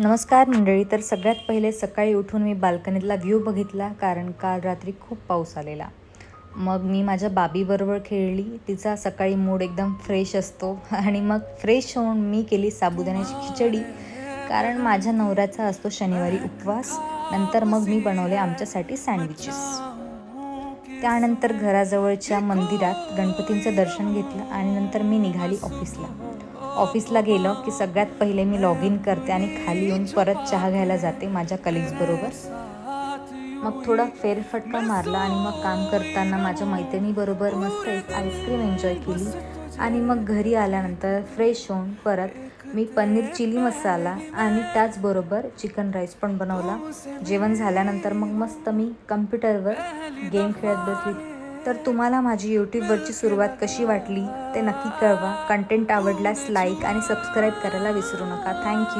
नमस्कार मंडळी. तर सगळ्यात पहिले सकाळी उठून मी बाल्कनीतला व्ह्यू बघितला, कारण काल रात्री खूप पाऊस आलेला. मग मी माझ्या बाबीबरोबर खेळली. तिचा सकाळी मूड एकदम फ्रेश असतो आणि मग फ्रेश होऊन मी केली साबुदाण्याची खिचडी, कारण माझ्या नवऱ्याचा असतो शनिवारी उपवास. नंतर मग मी बनवले आमच्यासाठी सँडविचेस. त्यानंतर घराजवळच्या मंदिरात गणपतींचं दर्शन घेतलं आणि नंतर मी निघाली ऑफिसला गेलं की सगळ्यात पहिले मी लॉग इन करते आणि खाली येऊन परत चहा घ्यायला जाते माझ्या कलिग्सबरोबर. मग थोडा फेरफटका मारला आणि मग काम करताना माझ्या मैत्रिणीबरोबर मस्त एक आईस्क्रीम एन्जॉय केली. आणि मग घरी आल्यानंतर फ्रेश होऊन परत मी पनीर चिली मसाला आणि त्याचबरोबर चिकन राईस पण बनवला. जेवण झाल्यानंतर मग मस्त मी कम्प्युटरवर गेम खेळत बसली. तर तुम्हाला माझी यूट्यूबवरची सुरुवात कशी वाटली ते नक्की कळवा. कंटेंट आवडल्यास लाईक आणि सबस्क्राईब करायला विसरू नका. थँक्यू.